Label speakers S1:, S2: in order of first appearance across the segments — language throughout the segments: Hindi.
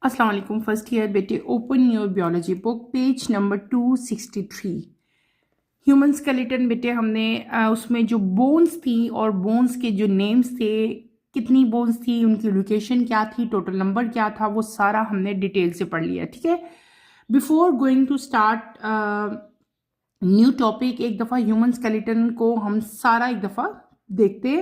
S1: अस्सलाम वालेकुम। फर्स्ट ईयर बेटे, open your biology book, page number 263। Human skeleton बेटे, हमने उसमें जो बोन्स थी और बोन्स के जो नेम्स थे, कितनी बोन्स थी, उनकी लोकेशन क्या थी, टोटल नंबर क्या था, वो सारा हमने डिटेल से पढ़ लिया। ठीक है। Before going to start new topic, एक दफ़ा ह्यूमन स्केलेटन को हम सारा एक दफ़ा देखते।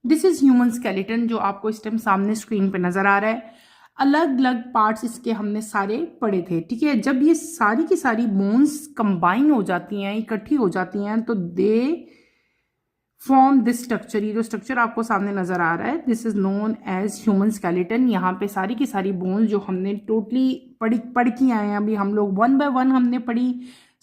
S1: दिस इज़ ह्यूमन स्केलेटन जो आपको इस टाइम सामने स्क्रीन पे नज़र आ रहा है। अलग अलग पार्ट्स इसके हमने सारे पढ़े थे। ठीक है। जब ये सारी की सारी बोन्स कंबाइन हो जाती हैं, इकट्ठी हो जाती हैं, तो दे फॉर्म दिस स्ट्रक्चर। ये जो स्ट्रक्चर आपको सामने नजर आ रहा है, this is known as human skeleton. यहाँ पे सारी की सारी बोन्स जो हमने टोटली पढ़ के आए हैं, अभी हम लोग वन बाय वन हमने पढ़ी।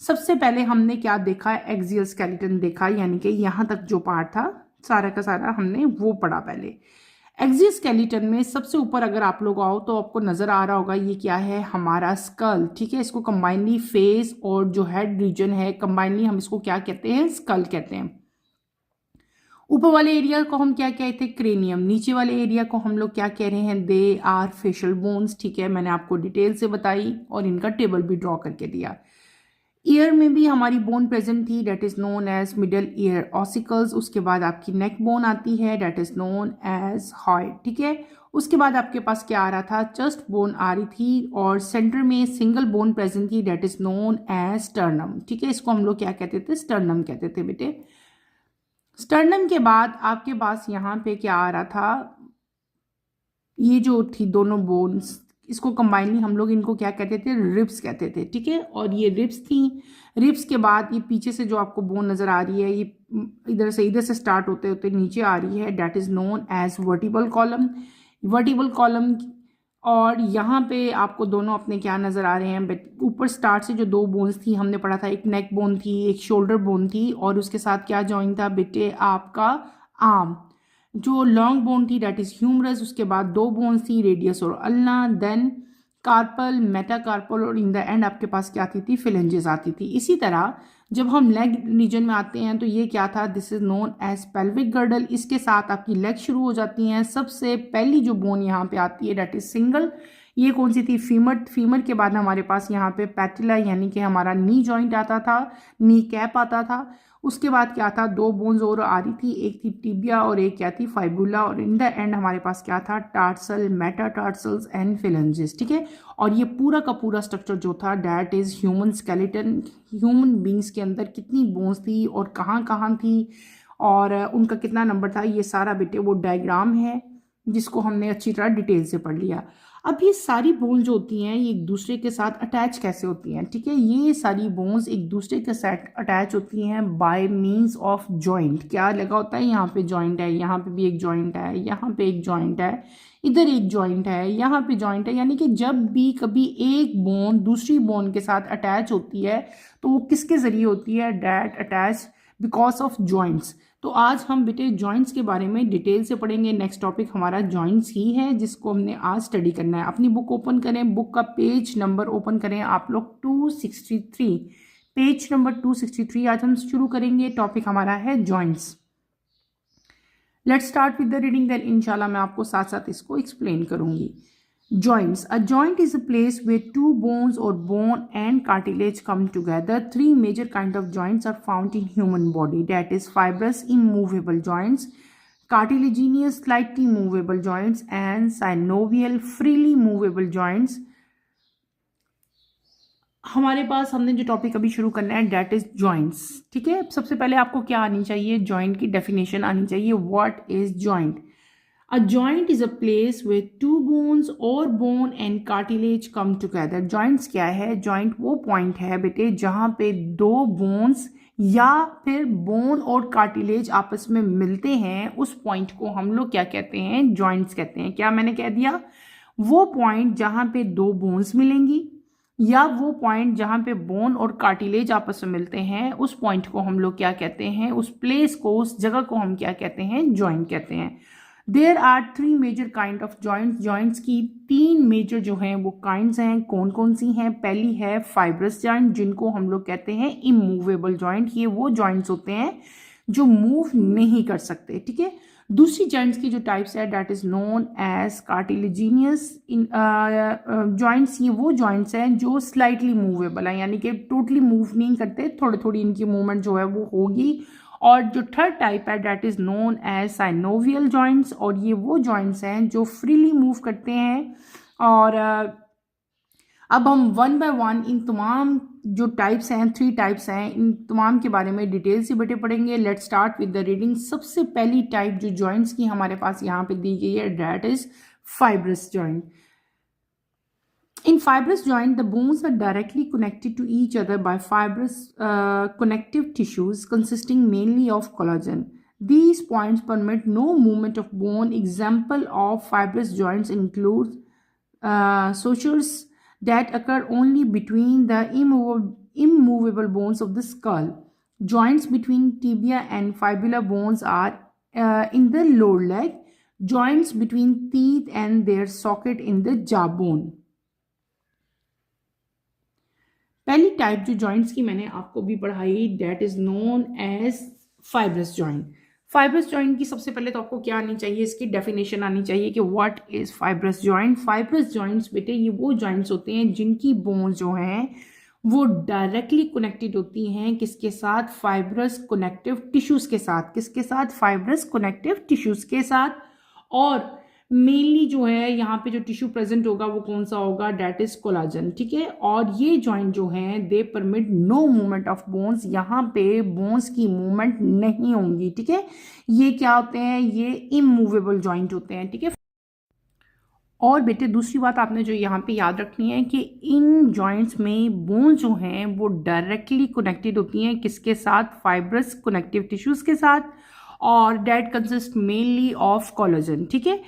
S1: सबसे पहले हमने क्या देखा, एक्सियल स्केलेटन देखा, यानी कि यहाँ तक जो पार्ट था सारा का सारा हमने वो पढ़ा पहले। एक्सियोस्केलेटन में सबसे ऊपर अगर आप लोग आओ तो आपको नजर आ रहा होगा ये क्या है, हमारा स्कल। ठीक है। इसको कंबाइनली फेस और जो हेड रीजन है, कंबाइनली हम इसको क्या कहते हैं, स्कल कहते हैं। ऊपर वाले एरिया को हम क्या कहते हैं, क्रेनियम। नीचे वाले एरिया को हम लोग क्या कह रहे हैं, दे आर फेशियल बोन्स। ठीक है। मैंने आपको डिटेल से बताई और इनका टेबल भी ड्रॉ करके दिया। ईयर में भी हमारी बोन प्रेजेंट थी, that is known as middle ear ossicles. उसके बाद आपकी नेक बोन आती है, that is known as hyoid. ठीक है। उसके बाद आपके पास क्या आ रहा था, चेस्ट बोन आ रही थी, और सेंटर में सिंगल बोन प्रेजेंट थी, that is known as sternum. ठीक है। इसको हम लोग क्या कहते थे, स्टर्नम कहते थे बेटे। स्टर्नम के बाद आपके पास यहाँ पे क्या आ रहा था, ये जो थी दोनों बोन्स, इसको कंबाइनली हम लोग इनको क्या कहते थे, रिब्स कहते थे। ठीक है। और ये रिब्स थी। रिब्स के बाद ये पीछे से जो आपको बोन नजर आ रही है, ये इधर से स्टार्ट होते होते नीचे आ रही है, that is known as vertebral column. Vertebral column. और यहाँ पे आपको दोनों अपने क्या नजर आ रहे हैं, ऊपर स्टार्ट से जो दो बोन्स थी हमने पढ़ा था, एक नेक बोन थी, एक शोल्डर बोन थी, और उसके साथ क्या जॉइन था बेटे, आपका आर्म। जो लॉन्ग बोन थी डेट इज ह्यूमरस। उसके बाद दो बोन्स थी, रेडियस और अल्ना, देन कार्पल, मेटाकार्पल, और इन द एंड आपके पास क्या आती थी, फिलेंजेस आती थी। इसी तरह जब हम लेग रीजन में आते हैं तो ये क्या था, this is known as pelvic girdle. इसके साथ आपकी लेग शुरू हो जाती हैं। सबसे पहली जो बोन यहाँ पे आती है डेट इज सिंगल। ये कौन सी थी, फीमर। फीमर के बाद हमारे पास यहाँ पे पैटिला, यानी कि हमारा नी जॉइंट आता था, नी कैप आता था। उसके बाद क्या था, दो बोन्स और आ रही थी, एक थी टिबिया और एक क्या थी, फाइबुला, और इन द एंड हमारे पास क्या था, टार्सल, मेटाटार्सल्स एंड फिलेंजेस। ठीक है। और ये पूरा का पूरा स्ट्रक्चर जो था, that is human skeleton. Human beings के अंदर कितनी बोन्स थी और कहाँ कहाँ थी और उनका कितना नंबर था, ये सारा बेटे वो डायग्राम है जिसको हमने अच्छी तरह डिटेल से पढ़ लिया। अब ये सारी बोन जो होती हैं ये एक दूसरे के साथ अटैच कैसे होती हैं। ठीक है। ये सारी बोन्स एक दूसरे के साथ अटैच होती हैं बाय मींस ऑफ जॉइंट। क्या लगा होता है, यहाँ पे जॉइंट है, यहाँ पे भी एक जॉइंट है, यहाँ पे एक जॉइंट है, इधर एक जॉइंट है, यहाँ पे जॉइंट है। यानी कि जब भी कभी एक बोन दूसरी बोन के साथ अटैच होती है तो वो किसके जरिए होती है, that attach because of joints. तो आज हम बेटे जॉइंट्स के बारे में डिटेल से पढ़ेंगे। नेक्स्ट टॉपिक हमारा जॉइंट्स ही है जिसको हमने आज स्टडी करना है। अपनी बुक ओपन करें, बुक का पेज नंबर ओपन करें आप लोग 263, पेज नंबर 263। आज हम शुरू करेंगे, टॉपिक हमारा है joints. Let's start with the reading, then इंशाल्लाह मैं आपको साथ साथ इसको एक्सप्लेन करूंगी। Joints. A joint is a place where two bones or bone and cartilage come together. Three major kind of joints are found in human body. That is fibrous immovable joints, cartilaginous slightly movable joints, and synovial freely movable joints. हमारे पास हमने जो टॉपिक अभी शुरू करना है डेट इज जॉइंट्स। ठीक है। सबसे पहले आपको क्या आनी चाहिए, जॉइंट की डेफिनेशन आनी चाहिए। What is joint? A joint is a place where two bones or bone and cartilage come together. Joints क्या है? Joint वो point है बेटे जहाँ पे दो bones या फिर bone और cartilage आपस में मिलते हैं। उस point को हम लोग क्या कहते हैं, joints कहते हैं। क्या मैंने कह दिया? वो point जहाँ पे दो bones मिलेंगी या वो पॉइंट जहाँ पे बोन और कार्टिलेज आपस में मिलते हैं, उस पॉइंट को हम लोग क्या कहते हैं, उस प्लेस को, उस जगह को हम क्या कहते हैं, जॉइंट कहते हैं। There are three major kind of joints. Joints की तीन मेजर जो हैं वो काइंड्स हैं। कौन कौन सी हैं? पहली है फाइब्रस जॉइंट, जिनको हम लोग कहते हैं इमूवेबल जॉइंट। ये वो जॉइंट्स होते हैं जो मूव नहीं कर सकते। ठीक है। दूसरी जॉइंट्स की जो टाइप्स है that is known as cartilaginous joints. ये वो जॉइंट्स हैं जो स्लाइटली मूवेबल हैं, यानी कि टोटली मूव नहीं करते, थोड़ी थोड़ी इनकी मूवमेंट जो है वो होगी। और जो थर्ड टाइप है that is known as synovial joints, और ये वो जॉइंट्स हैं जो फ्रीली मूव करते हैं। और अब हम वन बाय वन इन तमाम जो टाइप्स हैं, 3 टाइप्स हैं, इन तमाम के बारे में डिटेल से बेटे पढ़ेंगे। Let start with the reading. सबसे पहली टाइप जो जॉइंट्स की हमारे पास यहाँ पे दी गई है that is fibrous joint. In fibrous joint, the bones are directly connected to each other by fibrous connective tissues consisting mainly of collagen. These points permit no movement of bone. Example of fibrous joints include sutures that occur only between the immovable bones of the skull. Joints between tibia and fibula bones are in the lower leg. Joints between teeth and their socket in the jawbone. पहली टाइप जो जॉइंट्स की मैंने आपको भी पढ़ाई that is known as fibrous joint. Fibrous joint की सबसे पहले तो आपको क्या आनी चाहिए, इसकी डेफिनेशन आनी चाहिए कि what is fibrous joint. Fibrous joints बेटे ये वो जॉइंट्स होते हैं जिनकी बोन्स जो हैं वो डायरेक्टली कनेक्टेड होती हैं किसके साथ, फाइब्रस कनेक्टिव टिश्यूज के साथ। किसके साथ, फाइब्रस कनेक्टिव टिश्यूज के साथ। और मेनली जो है यहाँ पे जो टिश्यू प्रेजेंट होगा वो कौन सा होगा, डेट इज कोलाजन। ठीक है, और ये जॉइंट जो है they permit no movement of bones. यहाँ पे बोन्स की मूवमेंट नहीं होंगी। ठीक है, ये क्या होते हैं, ये इमूवेबल जॉइंट होते हैं। ठीक है, और बेटे दूसरी बात आपने जो यहाँ पे याद रखनी है कि इन जॉइंट्स में बोन्स जो हैं वो डायरेक्टली कनेक्टेड होती हैं किसके साथ, फाइब्रस कनेक्टिव टिश्यूज के साथ, और that consist mainly of collagen. ठीक है,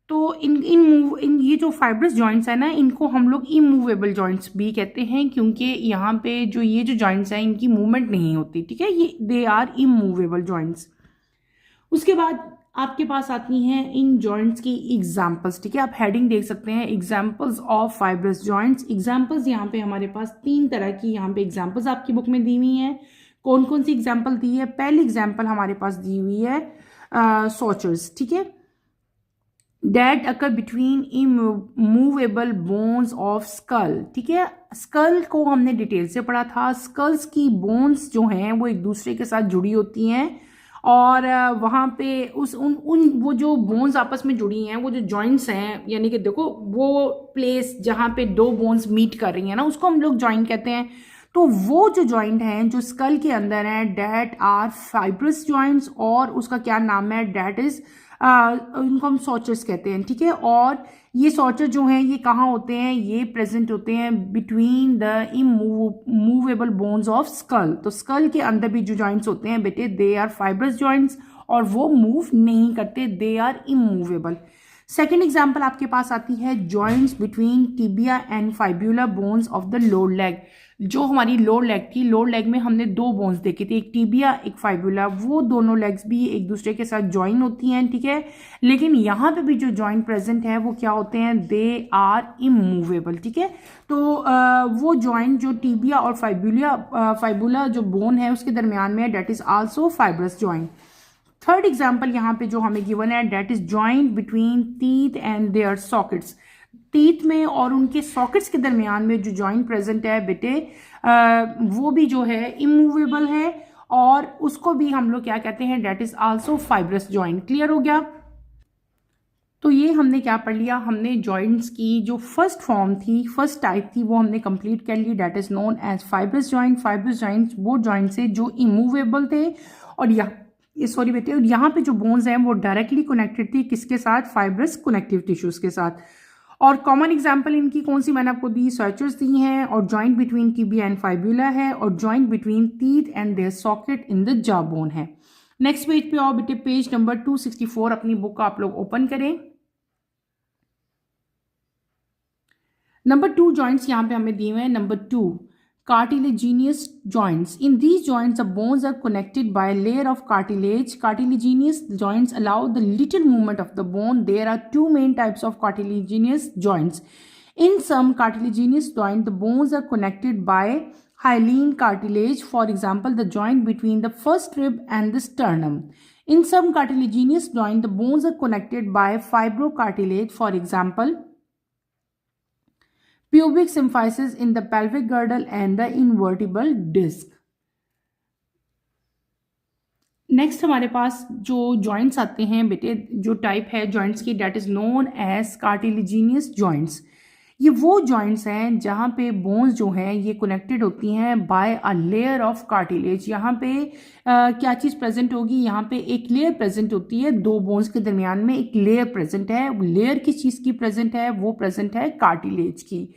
S1: तो इन ये जो फाइब्रस जॉइंट्स है ना, इनको हम लोग इमूवेबल जॉइंट्स भी कहते हैं क्योंकि यहाँ पे जो ये जो जॉइंट्स हैं इनकी मूवमेंट नहीं होती। ठीक है, ये दे आर इमूवेबल जॉइंट्स। उसके बाद आपके पास आती हैं इन जॉइंट्स की एग्जाम्पल्स। ठीक है, आप हेडिंग देख सकते हैं examples of fibrous joints. Examples यहाँ पे हमारे पास 3 तरह की यहाँ पे एग्जाम्पल्स आपकी बुक में दी हुई हैं। कौन कौन सी एग्जाम्पल दी है, पहली एग्जाम्पल हमारे पास दी हुई है सोचर्स। ठीक है, that occur between immovable bones of skull. ठीक है, स्कल को हमने डिटेल से पढ़ा था। स्कल्स की बोन्स जो हैं वो एक दूसरे के साथ जुड़ी होती हैं, और वहाँ पे वो जो बोन्स आपस में जुड़ी हैं, वो जो जॉइंट्स हैं, यानी कि देखो वो प्लेस जहाँ पे 2 बोन्स मीट कर रही हैं ना, उसको हम लोग जॉइंट कहते हैं। तो वो जो जॉइंट हैं जो स्कल के अंदर हैं डेट आर फाइब्रस जॉइंट्स, और उसका क्या नाम है, डेट इज इनको हम सोचर्स कहते हैं। ठीक है, और ये सोचर जो हैं ये कहाँ होते हैं, ये प्रेजेंट होते हैं between the immovable bones of school. तो स्कल के अंदर भी जो जॉइंट्स होते हैं बेटे दे आर फाइब्रस जॉइंट्स, और वो मूव नहीं करते, they are immovable. Second example आपके पास आती है joints between tibia and fibula bones of the lower leg. जो हमारी लोअर लेग थी, लोअर लेग में हमने 2 बोन्स देखे थे, एक टिबिया एक फाइब्यूला। वो दोनों लेग्स भी एक दूसरे के साथ ज्वाइन होती हैं। ठीक है, लेकिन यहाँ पे भी जो जॉइंट प्रेजेंट है वो क्या होते हैं, दे आर इमूवेबल। ठीक है, तो वो जॉइंट जो टिबिया और फाइब्यूला जो बोन है उसके दरमियान में है, that is also fibrous joint. Third example यहाँ पे जो हमें गिवन है that is joint between teeth and their sockets. Teeth में और उनके सॉकेट्स के दरमियान में जो जॉइंट प्रेजेंट है बेटे वो भी जो है इमूवेबल है, और उसको भी हम लोग क्या कहते हैं, that is also fibrous joint. Clear हो गया। तो ये हमने क्या पढ़ लिया, हमने जॉइंट्स की जो फर्स्ट फॉर्म थी, फर्स्ट टाइप थी, वो हमने कंप्लीट कर ली, that is known as fibrous joint. Fibrous joints वो जॉइंट्स है जो इमूवेबल थे, और सॉरी बेटे, यहाँ पे जो बोन्स हैं वो डायरेक्टली कनेक्टेड थी किसके साथ, फाइब्रस कनेक्टिव टिश्यूज के साथ। और कॉमन एग्जांपल इनकी कौन सी मैंने आपको दी, सर्चर्स दी हैं, और joint between tibia and fibula है, और joint between teeth and their socket in the jaw bone है। नेक्स्ट पेज पे आओ बेटे, पेज नंबर 264 अपनी बुक का आप लोग ओपन करें। नंबर 2 जॉइंट्स यहाँ पे हमें दिए हुए हैं। Number 2 cartilaginous joints. In these joints, the bones are connected by a layer of cartilage. Cartilaginous joints allow the little movement of the bone. There are 2 main types of cartilaginous joints. In some cartilaginous joints, the bones are connected by hyaline cartilage. For example, the joint between the first rib and the sternum. In some cartilaginous joint, the bones are connected by fibrocartilage. For example, pubic symphysis in the pelvic girdle and the invertebral disc. Next हमारे पास जो जॉइंट्स आते हैं बेटे, जो टाइप है जॉइंट्स की, that is known as cartilaginous joints. ये वो जॉइंट्स हैं जहाँ पे बोन्स जो हैं ये कनेक्टेड होती हैं by a layer of cartilage. यहाँ पे क्या चीज़ प्रेजेंट होगी, यहाँ पे एक लेयर प्रेजेंट होती है, दो बोन्स के दरमियान में एक लेयर प्रेजेंट है। लेयर किस चीज़ की प्रेजेंट है, वो प्रेजेंट है कार्टिलेज की।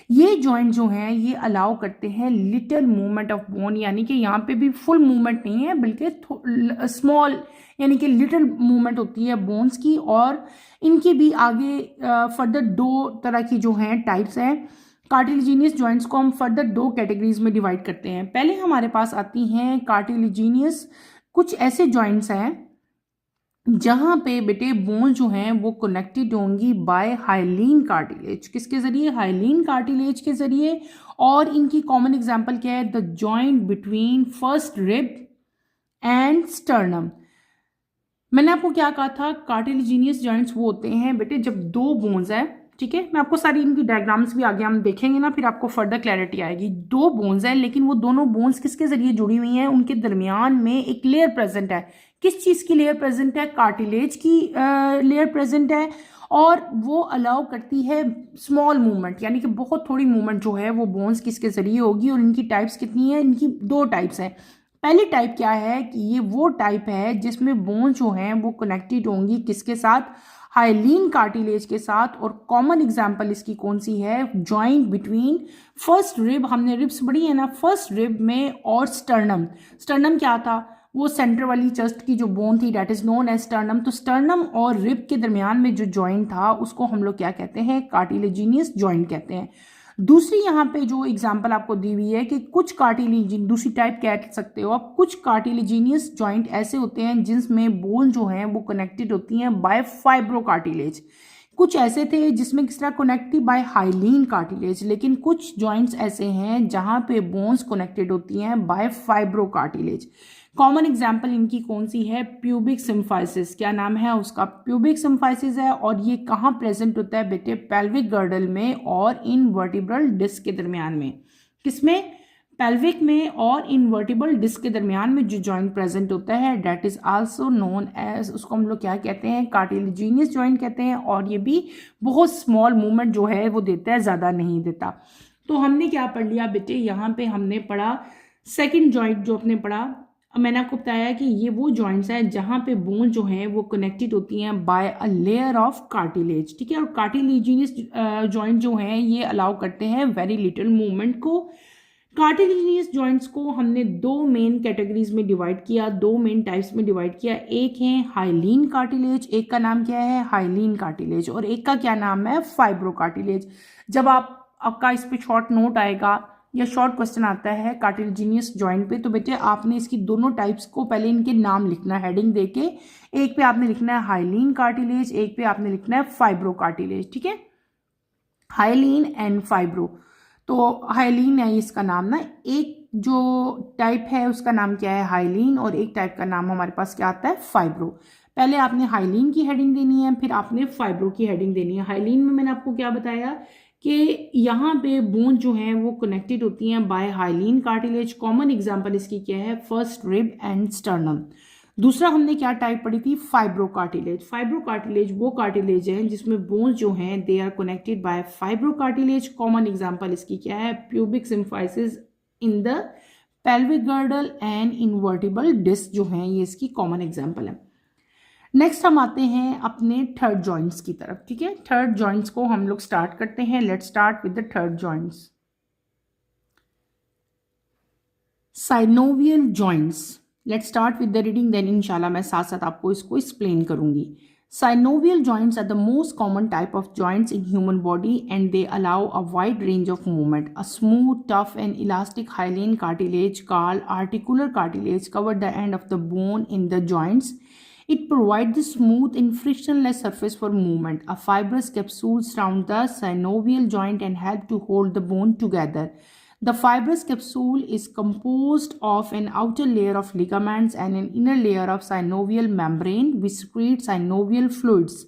S1: ये जॉइंट जो हैं ये अलाउ करते हैं लिटिल मूवमेंट ऑफ बोन, यानी कि यहाँ पे भी फुल मूवमेंट नहीं है बल्कि स्मॉल यानी कि लिटिल मूवमेंट होती है बोन्स की। और इनके भी आगे फर्दर दो तरह की जो हैं टाइप्स हैं। कार्टिलेजिनियस जॉइंट्स को हम फर्दर दो कैटेगरीज में डिवाइड करते हैं। पहले हमारे पास आती हैं कार्टिलेजिनियस, कुछ ऐसे जॉइंट्स हैं जहाँ पे बेटे बोन जो हैं वो कनेक्टेड होंगी बाय हाइलीन कार्टिलेज। किसके जरिए, हाइलीन कार्टिलेज के जरिए। और इनकी कॉमन एग्जांपल क्या है, the joint between first rib end sternum. मैंने आपको क्या कहा था, कार्टिलेजिनियस जॉइंट्स वो होते हैं बेटे जब दो बोन्स है, ठीक है। मैं आपको सारी इनकी डायग्राम्स भी आगे हम देखेंगे ना, फिर आपको फर्दर क्लैरिटी आएगी। दो बोन्स हैं लेकिन वो दोनों बोन्स किसके जरिए जुड़ी हुई हैं, उनके दरमियान में एक लेयर प्रेजेंट है। किस चीज़ की लेयर प्रेजेंट है, कार्टिलेज की लेयर प्रेजेंट है। और वो अलाउ करती है स्मॉल मूवमेंट, यानी कि बहुत थोड़ी मूवमेंट जो है वो बोन्स किसके जरिए होगी। और इनकी टाइप्स कितनी है, इनकी दो टाइप्स हैं। पहली टाइप क्या है कि ये वो टाइप है जिसमें बोन्स जो हैं वो कनेक्टेड होंगी किसके साथ, हाइलीन कार्टिलेज के साथ। और कॉमन एग्जांपल इसकी कौन सी है, जॉइंट बिटवीन फर्स्ट रिब, हमने रिब्स पढ़ी है ना, फर्स्ट रिब में और स्टर्नम। स्टर्नम क्या था, वो सेंटर वाली चेस्ट की जो बोन थी, that is known as sternum. तो स्टर्नम और रिब के दरमियान में जो जॉइंट था उसको हम लोग क्या कहते हैं, कार्टिलेजिनियस जॉइंट कहते हैं। दूसरी यहाँ पे जो एग्जांपल आपको दी हुई है कि कुछ कार्टिलेजिन, दूसरी टाइप कह सकते हो आप, कुछ कार्टिलेजिनियस जॉइंट ऐसे होते हैं जिसमें बोन जो हैं वो कनेक्टेड होती हैं बाय फाइब्रोकार्टिलेज। कुछ ऐसे थे जिसमें किस तरह कनेक्ट थी, बाय हाइलीन कार्टिलेज। लेकिन कुछ जॉइंट्स ऐसे हैं जहाँ पे बोन्स कनेक्टेड होती हैं बाय फाइब्रोकार्टिलेज। कॉमन एग्जाम्पल इनकी कौन सी है, प्यूबिक सिम्फाइसिस। क्या नाम है उसका, प्यूबिक सिम्फाइसिस है। और ये कहाँ प्रेजेंट होता है बेटे, पेल्विक गर्डल में और इनवर्टिब्रल डिस्क के दरमियान में। किसमें, पेल्विक में और इनवर्टिब्रल डिस्क के दरमियान में जो जॉइंट प्रेजेंट होता है, that is also known as, उसको हम लोग क्या कहते हैं, कार्टिलेजिनियस जॉइंट कहते हैं। और ये भी बहुत स्मॉल मूवमेंट जो है वो देता है, ज़्यादा नहीं देता। तो हमने क्या पढ़ लिया बेटे, यहाँ पे हमने पढ़ा सेकेंड जॉइंट जो आपने पढ़ा, मैंने आपको बताया कि ये वो जॉइंट्स हैं जहाँ पे बोन जो हैं वो कनेक्टेड होती हैं by a layer of cartilage, ठीक है। और कार्टिलेजिनियस जॉइंट जो हैं ये अलाउ करते हैं वेरी लिटिल मूवमेंट को। कार्टिलेजिनियस जॉइंट्स को हमने दो मेन कैटेगरीज में डिवाइड किया, दो मेन टाइप्स में डिवाइड किया। एक है हाइलीन कार्टिलेज, एक का नाम क्या है, हाइलीन कार्टिलेज, और एक का क्या नाम है, फाइब्रोकार्टिलेज। जब आपका इस पे शॉर्ट नोट आएगा या शॉर्ट क्वेश्चन आता है कार्टिलेजिनियस जॉइंट पे, तो बेटे आपने इसकी दोनों टाइप्स को पहले इनके नाम लिखना है हेडिंग देके। एक पे आपने लिखना है हाइलीन कार्टिलेज, एक पे आपने लिखना है फाइब्रोकार्टिलेज, ठीक है, हाइलीन एंड फाइब्रो। तो हाइलीन है इसका नाम ना, एक जो टाइप है उसका नाम क्या है, हाइलीन, और एक टाइप का नाम हमारे पास क्या आता है, फाइब्रो। पहले आपने हाइलीन की हेडिंग देनी है, फिर आपने फाइब्रो की हेडिंग देनी है। हाइलीन में मैंने आपको क्या बताया कि यहाँ पे बोन जो हैं वो कनेक्टेड होती हैं by hyaline cartilage. Common example इसकी क्या है, फर्स्ट रिब एंड स्टर्नम। दूसरा हमने क्या टाइप पढ़ी थी, फाइब्रोकार्टिलेज। फाइब्रोकार्टिलेज वो कार्टिलेज हैं जिसमें बोन्स जो हैं they are connected by fibrocartilage. Common example इसकी क्या है, pubic symphysis in the pelvic girdle and intervertebral disc जो हैं ये इसकी कॉमन एग्जांपल है। नेक्स्ट हम आते हैं अपने थर्ड जॉइंट्स की तरफ, ठीक है। थर्ड जॉइंट्स को हम लोग स्टार्ट करते हैं। Let's start with the third joints, synovial joints. Let's start with the reading, then इंशाल्लाह मैं साथ साथ आपको इसको एक्सप्लेन करूंगी। Synovial joints are the most common type of joints in human body and they allow a wide range of movement. A smooth, tough and elastic hyaline cartilage called articular cartilage covers the end of the bone in the joints. It provides the smooth and frictionless surface for movement. A fibrous capsule surrounds the synovial joint and helps to hold the bone together. The fibrous capsule is composed of an outer layer of ligaments and an inner layer of synovial membrane which secretes synovial fluids,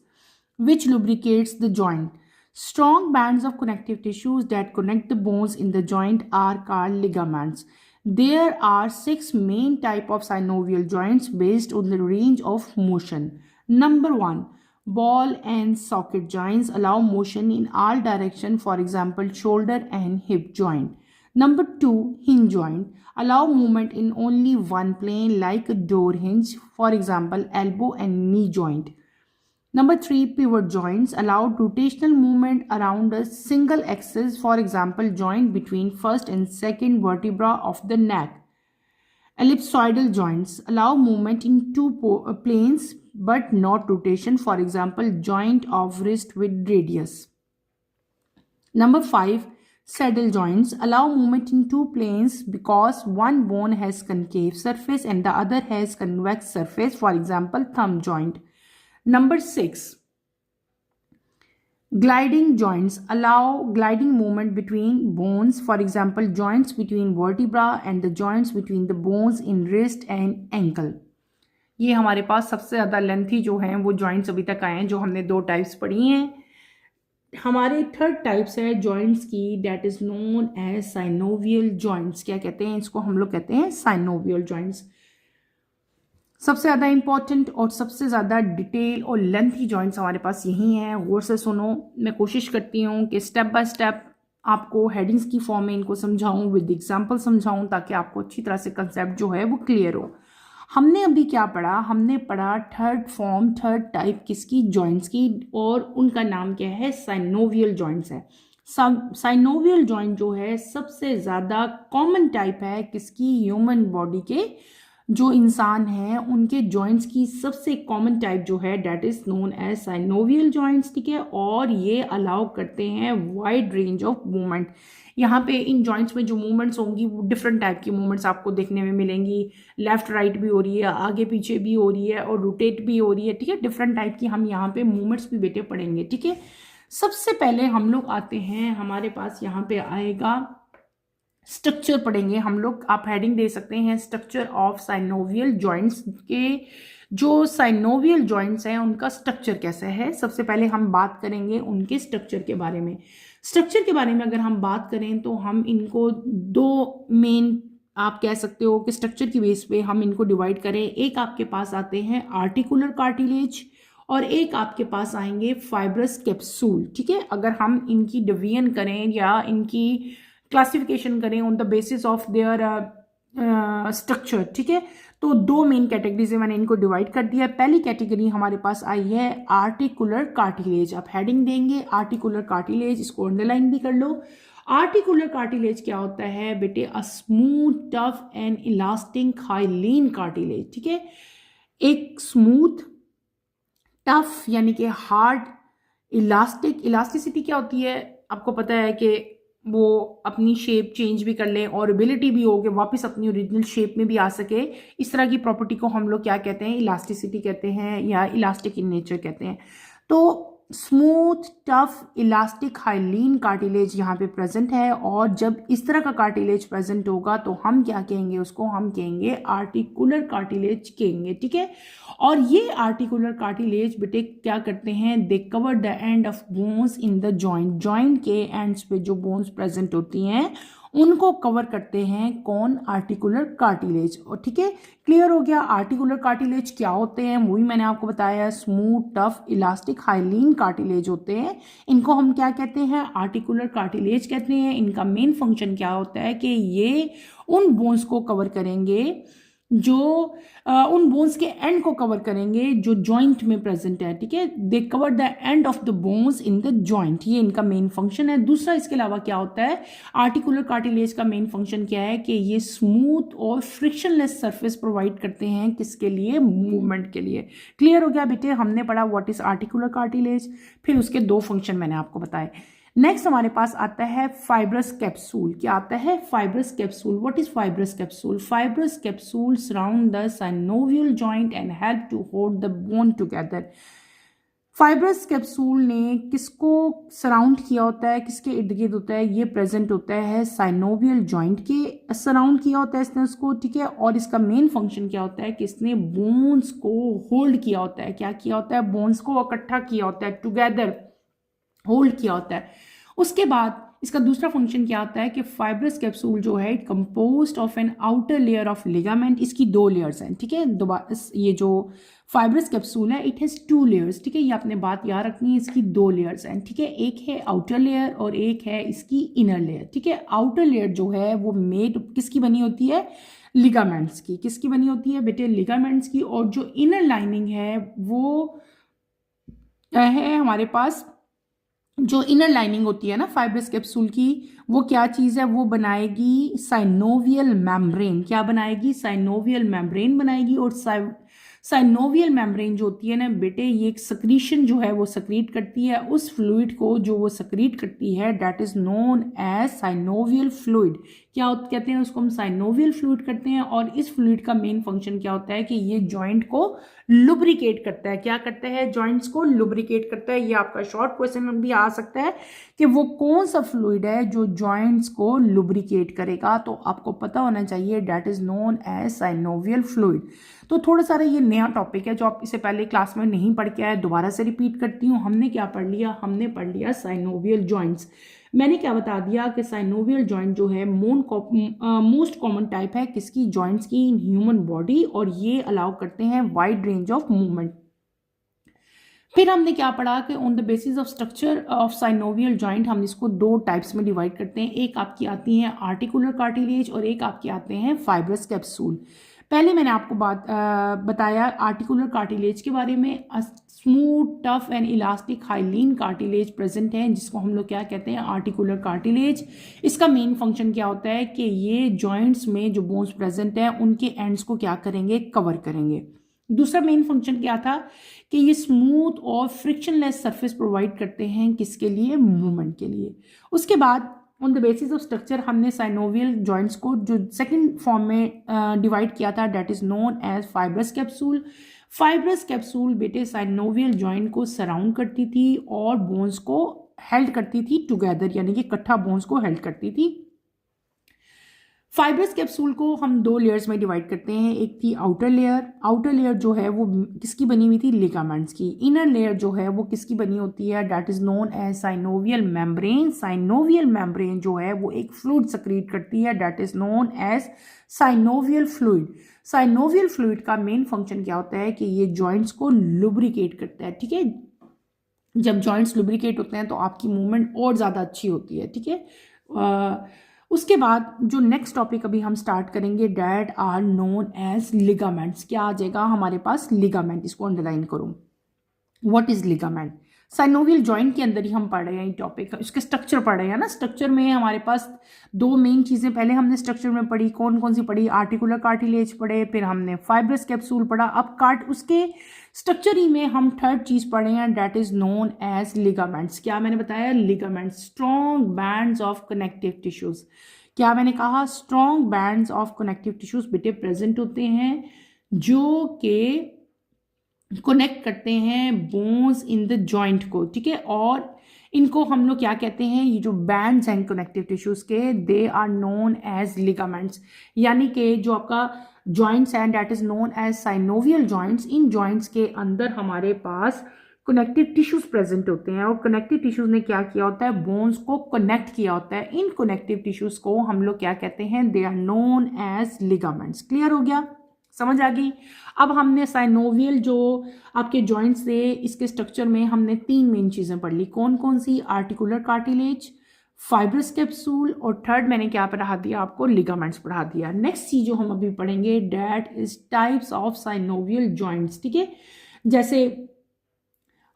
S1: which lubricates the joint. Strong bands of connective tissues that connect the bones in the joint are called ligaments. There are 6 main types of synovial joints based on the range of motion. Number 1. Ball and socket joints allow motion in all directions, for example, shoulder and hip joint. Number 2. Hinge joint allow movement in only one plane like a door hinge, for example, elbow and knee joint. Number 3. Pivot joints allow rotational movement around a single axis, for example, joint between first and second vertebra of the neck. Ellipsoidal joints allow movement in two planes but not rotation, for example, joint of wrist with radius. Number 5. Saddle joints allow movement in two planes because one bone has concave surface and the other has convex surface, for example, thumb joint. Number 6. Gliding joints allow gliding movement between bones, for example, joints between vertebra and the joints between the bones in wrist and ankle. ये हमारे पास सबसे ज़्यादा लेंथी जो हैं वो जॉइंट्स अभी तक आए हैं, जो हमने 2 टाइप्स पढ़ी हैं. हमारे थर्ड टाइप्स है जॉइंट्स की, that is known as synovial joints. क्या कहते हैं इसको? हम लोग कहते हैं साइनोवियल जॉइंट्स. सबसे ज़्यादा इंपॉर्टेंट और सबसे ज़्यादा डिटेल और लेंथी जॉइंट्स हमारे पास यही हैं. गौर से सुनो, मैं कोशिश करती हूँ कि स्टेप बाय स्टेप आपको हेडिंग्स की फॉर्म में इनको समझाऊँ, विद एग्जांपल समझाऊँ, ताकि आपको अच्छी तरह से कंसेप्ट जो है वो क्लियर हो. हमने अभी क्या पढ़ा? हमने पढ़ा थर्ड टाइप किसकी? जॉइंट्स की, और उनका नाम क्या है? साइनोवियल जॉइंट्स है. साइनोवियल जॉइंट जो है सबसे ज़्यादा कॉमन टाइप है किसकी? ह्यूमन बॉडी के जो इंसान हैं उनके जॉइंट्स की सबसे कॉमन टाइप जो है that is known as synovial joints. ठीक है, और ये अलाउ करते हैं वाइड रेंज ऑफ मूवमेंट. यहाँ पे इन जॉइंट्स में जो मूवमेंट्स होंगी वो डिफरेंट टाइप की मूवमेंट्स आपको देखने में मिलेंगी. लेफ्ट राइट भी हो रही है, आगे पीछे भी हो रही है, और रोटेट भी हो रही है. ठीक है, डिफरेंट टाइप की हम यहाँ पे मूवमेंट्स भी बेटे पढ़ेंगे. ठीक है, सबसे पहले हम लोग आते हैं, हमारे पास यहाँ पे आएगा स्ट्रक्चर पढ़ेंगे हम लोग. आप हेडिंग दे सकते हैं स्ट्रक्चर ऑफ साइनोवियल जॉइंट्स के. जो साइनोवियल जॉइंट्स हैं उनका स्ट्रक्चर कैसा है, सबसे पहले हम बात करेंगे उनके स्ट्रक्चर के बारे में. स्ट्रक्चर के बारे में अगर हम बात करें तो हम इनको 2 मेन, आप कह सकते हो कि स्ट्रक्चर की बेस पे हम इनको डिवाइड करें. एक आपके पास आते हैं आर्टिकुलर कार्टिलेज और एक आपके पास आएंगे फाइब्रस कैप्सूल. ठीक है, अगर हम इनकी डिवीजन करें या इनकी क्लासिफिकेशन करें on the basis of their structure, ठीक है, तो 2 मेन कैटेगरी से मैंने इनको डिवाइड कर दिया. पहली कैटेगरी हमारे पास आई है आर्टिकुलर कार्टिलेज. आप हेडिंग देंगे आर्टिकुलर कार्टिलेज, इसको अंडरलाइन भी कर लो. आर्टिकुलर कार्टिलेज क्या होता है बेटे? A smooth, tough and elastic hyaline cartilage. ठीक है, एक स्मूथ, टफ यानी कि हार्ड, इलास्टिक. इलास्टिसिटी क्या होती है? आपको पता है कि वो अपनी शेप चेंज भी कर ले और एबिलिटी भी हो कि वापस अपनी ओरिजिनल शेप में भी आ सके. इस तरह की प्रॉपर्टी को हम लोग क्या कहते हैं? इलास्टिसिटी कहते हैं या इलास्टिक इन नेचर कहते हैं. तो smooth, tough, elastic hyaline cartilage यहाँ पे प्रेजेंट है. और जब इस तरह का कार्टिलेज प्रेजेंट होगा तो हम क्या कहेंगे उसको? हम कहेंगे आर्टिकुलर कार्टिलेज कहेंगे. ठीक है, और ये आर्टिकुलर कार्टिलेज बेटे क्या करते हैं? They cover the end of bones in the joint. Joint के एंड्स पे जो बोन्स प्रेजेंट होती हैं उनको कवर करते हैं. कौन? Articular cartilage. और ठीक है, क्लियर हो गया आर्टिकुलर कार्टिलेज क्या होते हैं. वही मैंने आपको बताया, smooth, tough, elastic hyaline cartilage होते हैं. इनको हम क्या कहते हैं? आर्टिकुलर कार्टिलेज कहते हैं. इनका मेन फंक्शन क्या होता है कि ये उन बोन्स को कवर करेंगे, जो उन बोन्स के एंड को कवर करेंगे जो जॉइंट में प्रेजेंट है. ठीक है, they cover the end of the bones in the joint. ये इनका मेन फंक्शन है. दूसरा इसके अलावा क्या होता है? आर्टिकुलर कार्टिलेज का मेन फंक्शन क्या है कि ये स्मूथ और फ्रिक्शनलेस सरफेस प्रोवाइड करते हैं. किसके लिए? मूवमेंट के लिए. क्लियर हो गया बेटे? हमने पढ़ा व्हाट इज आर्टिकुलर कार्टिलेज, फिर उसके 2 फंक्शन मैंने आपको बताए. नेक्स्ट हमारे पास आता है फाइब्रस कैप्सूल. क्या आता है? Fibrous capsule. What is fibrous capsule? Fibrous capsule surround the synovial joint and help to hold the bone together. Fibrous capsule ने किसको सराउंड किया होता है, किसके इर्द गिर्द होता है, ये प्रेजेंट होता है साइनोवियल जॉइंट के सराउंड किया होता है इसने उसको, ठीक है। और इसका मेन फंक्शन क्या होता है कि इसने बोन्स को होल्ड किया होता है। क्या किया होता है? बोन्स को इकट्ठा किया होता है, टुगेदर होल्ड किया होता है। उसके बाद इसका दूसरा फंक्शन क्या होता है कि फाइब्रस कैप्सूल जो है it composed of an outer layer of ligament. इसकी दो लेयर्स हैं, ठीक है। दोबारा ये जो फाइब्रस कैप्सूल है इट हैज़ टू लेयर्स, ठीक है। ये आपने बात याद रखनी है, इसकी दो लेयर्स हैं, ठीक है। एक है आउटर लेयर और एक है इसकी इनर लेयर, ठीक है। आउटर लेयर जो है वो मेड किसकी बनी होती है? लिगामेंट्स की। किसकी बनी होती है बेटे? लिगामेंट्स की। और जो इनर लाइनिंग है वो है हमारे पास, जो इनर लाइनिंग होती है ना फाइब्रस कैप्सूल की, वो क्या चीज़ है? वो बनाएगी साइनोवियल मेम्ब्रेन। क्या बनाएगी? साइनोवियल मेम्ब्रेन बनाएगी। और साइनोवियल मेम्ब्रेन जो होती है ना बेटे, ये एक सक्रीशन जो है वो सक्रीट करती है। उस फ्लूइड को जो वो सक्रीट करती है that is known as synovial fluid. क्या कहते हैं उसको? हम साइनोवियल फ्लूइड करते हैं। और इस फ्लूइड का मेन फंक्शन क्या होता है कि ये जॉइंट को लुब्रिकेट करता है। क्या करता है? जॉइंट्स को लुब्रिकेट करता है। ये आपका शॉर्ट क्वेश्चन भी आ सकता है कि वो कौन सा फ्लूइड है जो जॉइंट्स को लुब्रिकेट करेगा, तो आपको पता होना चाहिए that is known as synovial fluid. तो थोड़ा सारा ये नया टॉपिक है जो आप इसे पहले क्लास में नहीं पढ़ के आए, दोबारा से रिपीट करती हूँ। हमने क्या पढ़ लिया? हमने पढ़ लिया साइनोवियल जॉइंट्स। मैंने क्या बता दिया कि साइनोवियल जॉइंट जो है मोस्ट कॉमन टाइप है किसकी? जॉइंट्स की इन ह्यूमन बॉडी, और ये अलाउ करते हैं वाइड रेंज ऑफ मूवमेंट। फिर हमने क्या पढ़ा कि on the basis of structure of synovial joint हम इसको दो टाइप्स में डिवाइड करते हैं। एक आपकी आती है आर्टिकुलर कार्टिलेज और एक आपके आते हैं फाइब्रस कैप्सूल। पहले मैंने आपको बताया आर्टिकुलर कार्टिलेज के बारे में। Smooth tough and elastic hyaline cartilage present है जिसको हम लोग क्या कहते हैं? Articular cartilage. इसका मेन फंक्शन क्या होता है कि ये जॉइंट्स में जो बोन्स प्रेजेंट है उनके एंड्स को क्या करेंगे? कवर करेंगे। दूसरा मेन फंक्शन क्या था कि ये स्मूथ और फ्रिक्शनलेस सरफेस प्रोवाइड करते हैं किसके लिए? मूवमेंट के लिए। उसके बाद on the basis of structure हमने साइनोवियल जॉइंट्स को जो सेकंड फॉर्म में डिवाइड किया था that is known as fibrous capsule. Fibrous capsule बेटे साइनोवियल जॉइंट को सराउंड करती थी और बोन्स को हेल्ड करती थी टुगेदर, यानी कि इकट्ठा बोन्स को हेल्ड करती थी। फाइब्रस कैप्सूल को हम दो लेयर्स में डिवाइड करते हैं। एक थी आउटर लेयर। आउटर लेयर जो है वो किसकी बनी हुई थी? लिगामेंट्स की। इनर लेयर जो है वो किसकी बनी होती है? That is known as synovial membrane. Synovial membrane जो है वो एक फ्लूइड सक्रीट करती है that is known as synovial fluid. Synovial fluid का मेन फंक्शन क्या होता है कि ये जॉइंट्स को लुब्रिकेट करता है, ठीक है। जब जॉइंट्स लुब्रिकेट होते हैं तो आपकी मूवमेंट और ज़्यादा अच्छी होती है, ठीक है। उसके बाद जो नेक्स्ट टॉपिक अभी हम स्टार्ट करेंगे that are known as ligaments. क्या आ जाएगा हमारे पास? लिगामेंट। इसको अंडरलाइन करो। What is ligament? Synovial joint के अंदर ही हम पढ़ रहे हैं ये टॉपिक, इसके स्ट्रक्चर पढ़ रहे हैं ना। स्ट्रक्चर में हमारे पास दो मेन चीज़ें पहले हमने स्ट्रक्चर में पढ़ी। कौन कौन सी पढ़ी? आर्टिकुलर कार्टिलेज पढ़े, फिर हमने फाइब्रस कैप्सूल पढ़ा। अब उसके स्ट्रक्चर ही में हम थर्ड चीज़ पढ़े हैं that is known as ligaments. क्या मैंने बताया? Ligaments, strong bands of connective tissues. क्या मैंने कहा? Strong bands of connective tissues बेटे प्रेजेंट होते हैं जो कि कनेक्ट करते हैं बोन्स इन द जॉइंट को, ठीक है। और इनको हम लोग क्या कहते हैं? ये जो बैंड्स हैं कनेक्टिव टिश्यूज के they are known as ligaments. यानी कि जो आपका जॉइंट्स हैं that is known as synovial joints. इन जॉइंट्स के अंदर हमारे पास कनेक्टिव टिश्यूज प्रेजेंट होते हैं और कनेक्टिव टिश्यूज ने क्या किया होता है? बोन्स को कनेक्ट किया होता है। इन कनेक्टिव टिश्यूज को हम लोग क्या कहते हैं? They are known as ligaments. Clear हो गया? समझ आ गई? अब हमने साइनोवियल जो आपके जॉइंट्स थे इसके स्ट्रक्चर में हमने तीन मेन चीज़ें पढ़ ली। कौन कौन सी? आर्टिकुलर कार्टिलेज, फाइब्रस कैप्सूल और थर्ड मैंने क्या पढ़ा दिया आपको? लिगामेंट्स पढ़ा दिया। नेक्स्ट चीज जो हम अभी पढ़ेंगे that is types of synovial joints, ठीक है। जैसे